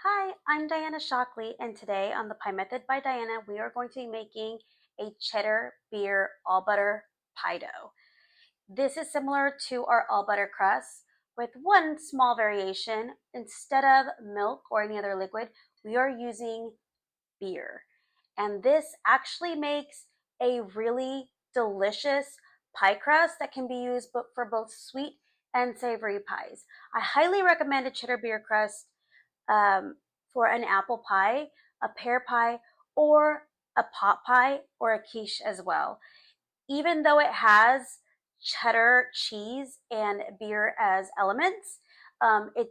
Hi, I'm Diana Shockley, and today on the Pie Method by Diana, we are going to be making a cheddar beer all butter pie dough. This is similar to our all butter crust with one small variation. Instead of milk or any other liquid, we are using beer. And this actually makes a really delicious pie crust that can be used for both sweet and savory pies. I highly recommend a cheddar beer crust um, for an apple pie, a pear pie, or a pot pie or a quiche as well. Even though it has cheddar cheese and beer as elements, it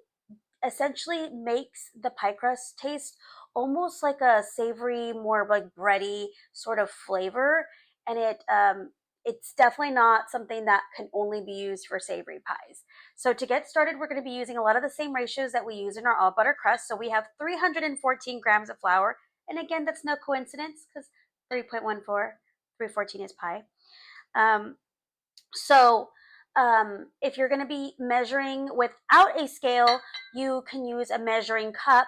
essentially makes the pie crust taste almost like a savory, more like bready sort of flavor, and it's definitely not something that can only be used for savory pies. So to get started, we're going to be using a lot of the same ratios that we use in our all butter crust. So we have 314 grams of flour, and again, that's no coincidence because 3.14, 314 is pie. Um, so if you're going to be measuring without a scale, you can use a measuring cup,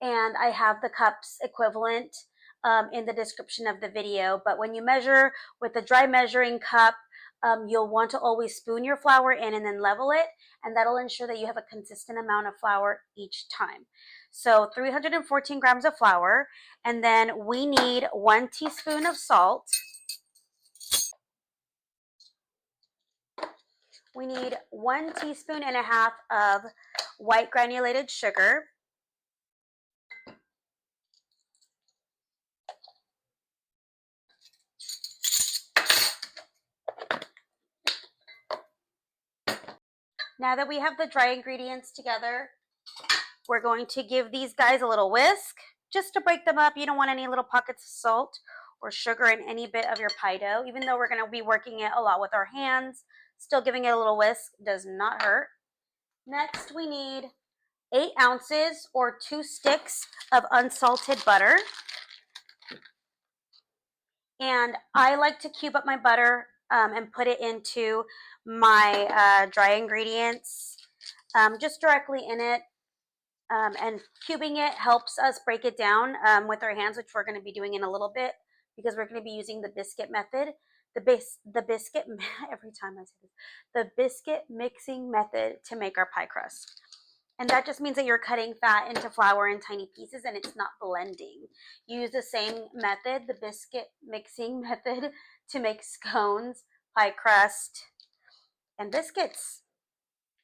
and I have the cups equivalent in the description of the video. But when you measure with a dry measuring cup, you'll want to always spoon your flour in and then level it, and that'll ensure that you have a consistent amount of flour each time. So 314 grams of flour, and then we need 1 teaspoon of salt. We need 1 teaspoon and a half of white granulated sugar. Now that we have the dry ingredients together, we're going to give these guys a little whisk just to break them up. You don't want any little pockets of salt or sugar in any bit of your pie dough. Even though we're going to be working it a lot with our hands, still giving it a little whisk does not hurt. Next, we need 8 ounces or 2 sticks of unsalted butter. And I like to cube up my butter and put it into my dry ingredients just directly in it. And cubing it helps us break it down with our hands, which we're going to be doing in a little bit because we're going to be using the biscuit method. The biscuit, every time I say this, the biscuit mixing method to make our pie crust. And that just means that you're cutting fat into flour in tiny pieces and it's not blending. You use the same method, the biscuit mixing method, to make scones, pie crust, and biscuits.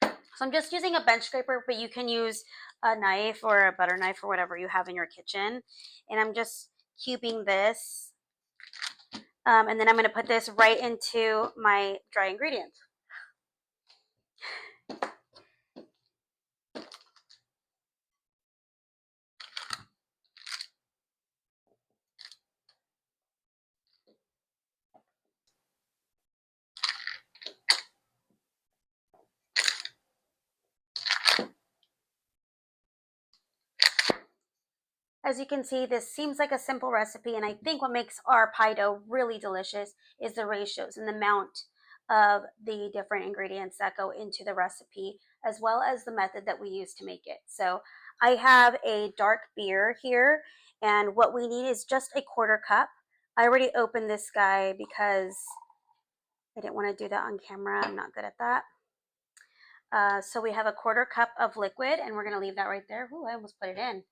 So I'm just using a bench scraper, but you can use a knife or a butter knife or whatever you have in your kitchen. And I'm just cubing this. And then I'm going to put this right into my dry ingredients. As you can see, this seems like a simple recipe, and I think what makes our pie dough really delicious is the ratios and the amount of the different ingredients that go into the recipe, as well as the method that we use to make it. So I have a dark beer here, and what we need is just a 1/4 cup. I already opened this guy because I didn't want to do that on camera. I'm not good at that. So we have a 1/4 cup of liquid, and we're going to leave that right there. Ooh, I almost put it in.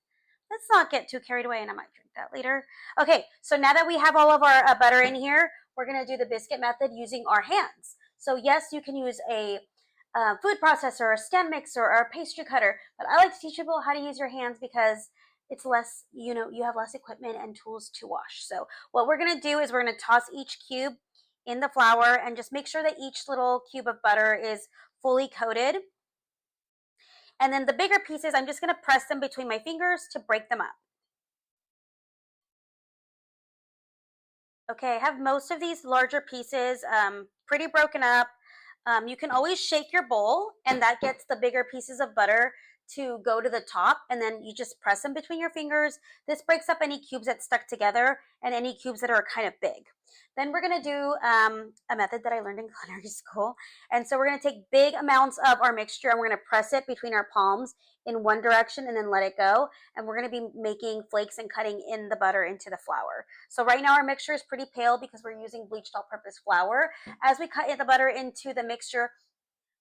Let's not get too carried away, and I might drink that later. Okay, so now that we have all of our butter in here, we're going to do the biscuit method using our hands. So yes, you can use a food processor, a stand mixer, or a pastry cutter, but I like to teach people how to use your hands because it's less, you have less equipment and tools to wash. So what we're going to do is we're going to toss each cube in the flour and just make sure that each little cube of butter is fully coated. And then the bigger pieces, I'm just going to press them between my fingers to break them up. Okay, I have most of these larger pieces pretty broken up. You can always shake your bowl, and that gets the bigger pieces of butter to go to the top, and then you just press them between your fingers. This breaks up any cubes that stuck together and any cubes that are kind of big. Then we're going to do a method that I learned in culinary school. And so we're going to take big amounts of our mixture and we're going to press it between our palms in one direction and then let it go. And we're going to be making flakes and cutting in the butter into the flour. So right now our mixture is pretty pale because we're using bleached all-purpose flour. As we cut the butter into the mixture,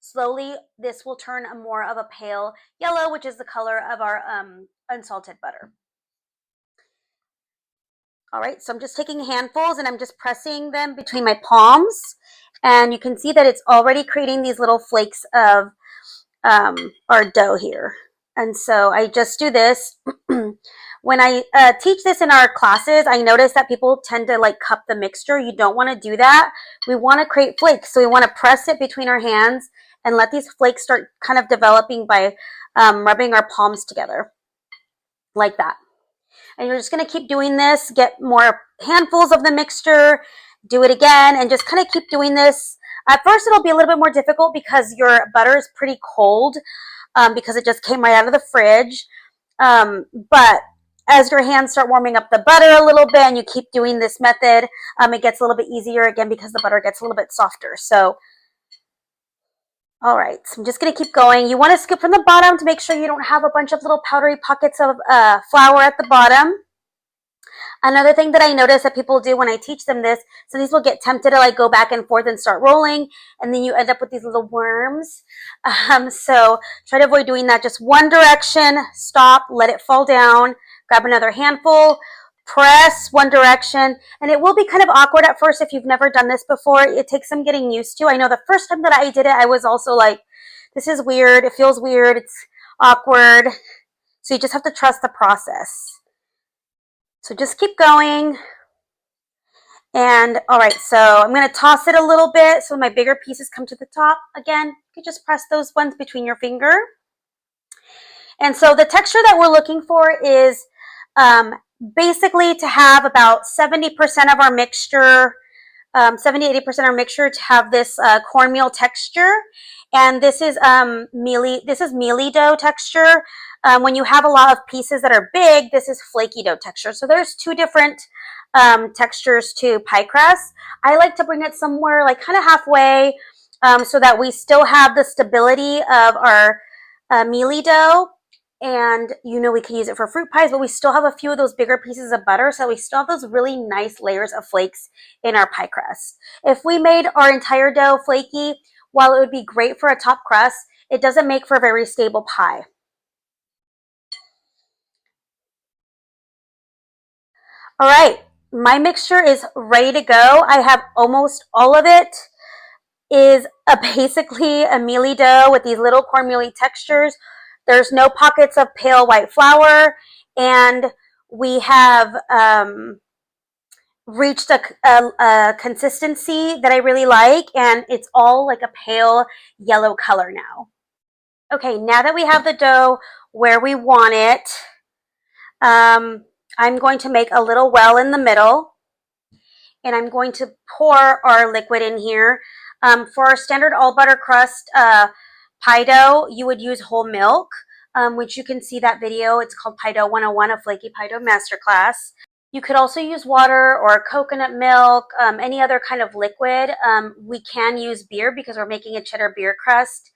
slowly this will turn a more of a pale yellow, which is the color of our unsalted butter. All right, so I'm just taking handfuls and I'm just pressing them between my palms. And you can see that it's already creating these little flakes of our dough here. And so I just do this. When I teach this in our classes, I notice that people tend to like cup the mixture. You don't want to do that. We want to create flakes. So we want to press it between our hands and let these flakes start kind of developing by rubbing our palms together like that. And you're just going to keep doing this, get more handfuls of the mixture, do it again, and just kind of keep doing this. At first, it'll be a little bit more difficult because your butter is pretty cold because it just came right out of the fridge. But as your hands start warming up the butter a little bit and you keep doing this method, it gets a little bit easier again because the butter gets a little bit softer. So, all right, so I'm just going to keep going. You want to scoop from the bottom to make sure you don't have a bunch of little powdery pockets of flour at the bottom. Another thing that I notice that people do when I teach them this, so these will get tempted to like go back and forth and start rolling, and then you end up with these little worms. So try to avoid doing that. Just one direction, stop, let it fall down, grab another handful, press one direction, and it will be kind of awkward at first if you've never done this before. It takes some getting used to. I know the first time that I did it, I was also like, this is weird, it feels weird, it's awkward. So you just have to trust the process. So just keep going. And all right, so I'm going to toss it a little bit so my bigger pieces come to the top. Again, you can just press those ones between your finger. And so the texture that we're looking for is basically to have about 70% of our mixture, 70-80% of our mixture to have this cornmeal texture. And this is mealy dough texture. When you have a lot of pieces that are big, this is flaky dough texture. So there's two different textures to pie crust. I like to bring it somewhere like kind of halfway so that we still have the stability of our mealy dough. And we can use it for fruit pies, but we still have a few of those bigger pieces of butter, so we still have those really nice layers of flakes in our pie crust. If we made our entire dough flaky, while it would be great for a top crust, it doesn't make for a very stable pie. All right, my mixture is ready to go. I have almost all of it is basically a mealy dough with these little cornmeal-y textures. There's no pockets of pale white flour, and we have reached a consistency that I really like, and it's all like a pale yellow color now. Okay, now that we have the dough where we want it, I'm going to make a little well in the middle, and I'm going to pour our liquid in here. For our standard all butter crust pie dough, you would use whole milk, which you can see that video. It's called Pie Dough 101, a flaky pie dough masterclass. You could also use water or coconut milk, any other kind of liquid. We can use beer because we're making a cheddar beer crust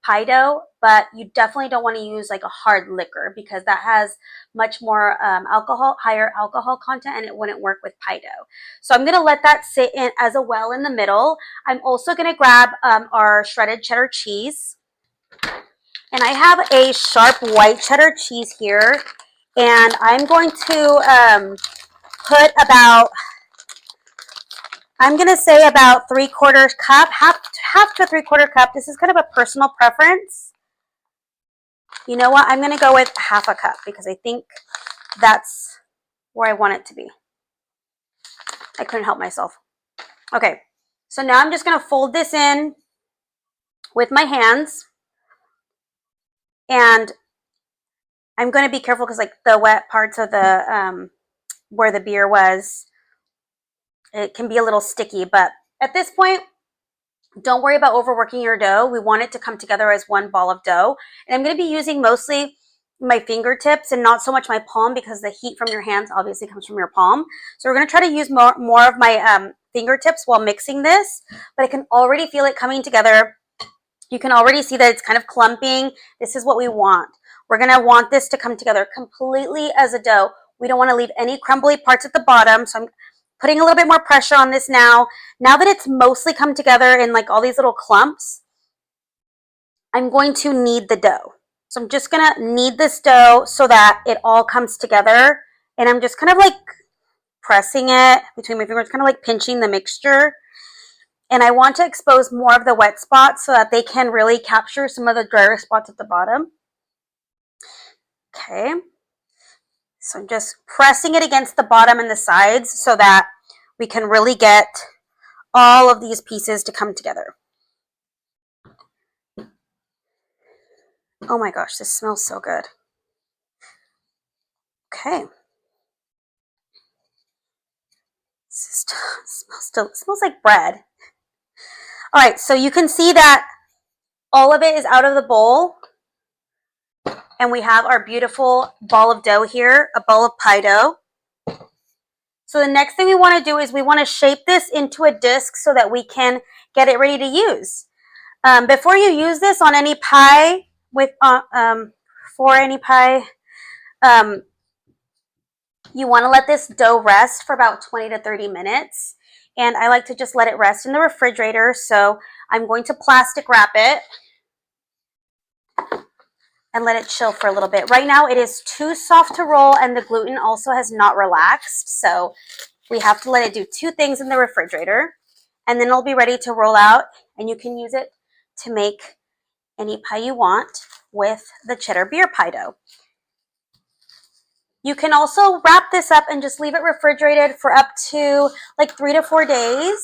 pie dough, but you definitely don't want to use like a hard liquor because that has much more higher alcohol content, and it wouldn't work with pie dough. So I'm going to let that sit in as a well in the middle. I'm also going to grab our shredded cheddar cheese. And I have a sharp white cheddar cheese here, and I'm going to put about, I'm going to say about 3/4 cup, half to 3/4 cup. This is kind of a personal preference. You know what? I'm going to go with half a cup because I think that's where I want it to be. I couldn't help myself. Okay, so now I'm just going to fold this in with my hands. And I'm going to be careful because like the wet parts of the, where the beer was, it can be a little sticky. But at this point, Don't worry about overworking your dough. We want it to come together as one ball of dough. And I'm going to be using mostly my fingertips and not so much my palm, because the heat from your hands obviously comes from your palm. So we're going to try to use more of my fingertips while mixing this, but I can already feel it coming together. You can already see that it's kind of clumping. This is what we want. We're going to want this to come together completely as a dough. We don't want to leave any crumbly parts at the bottom. So I'm putting a little bit more pressure on this now. Now that it's mostly come together in like all these little clumps, I'm going to knead the dough. So I'm just going to knead this dough so that it all comes together. And I'm just kind of like pressing it between my fingers, kind of like pinching the mixture. And I want to expose more of the wet spots so that they can really capture some of the drier spots at the bottom. Okay. So I'm just pressing it against the bottom and the sides so that we can really get all of these pieces to come together. Oh my gosh, this smells so good. Okay. It smells like bread. All right, so you can see that all of it is out of the bowl. And we have our beautiful ball of dough here, a ball of pie dough. So the next thing we want to do is we want to shape this into a disc so that we can get it ready to use. Before you use this on any pie, for any pie, you want to let this dough rest for about 20 to 30 minutes. And I like to just let it rest in the refrigerator. So I'm going to plastic wrap it and let it chill for a little bit. Right now it is too soft to roll, and the gluten also has not relaxed. So we have to let it do two things in the refrigerator, and then it'll be ready to roll out, and you can use it to make any pie you want with the cheddar beer pie dough. You can also wrap this up and just leave it refrigerated for up to like 3 to 4 days.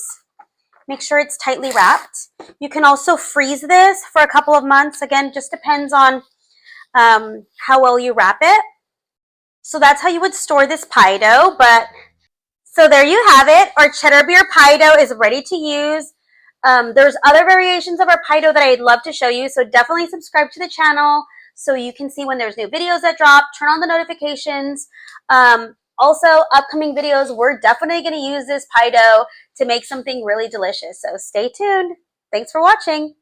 Make sure it's tightly wrapped. You can also freeze this for a couple of months. Again, just depends on how well you wrap it. So that's how you would store this pie dough. So there you have it. Our cheddar beer pie dough is ready to use. There's other variations of our pie dough that I'd love to show you. So definitely subscribe to the channel so you can see when there's new videos that drop. Turn on the notifications. Also, upcoming videos, we're definitely going to use this pie dough to make something really delicious. So stay tuned. Thanks for watching.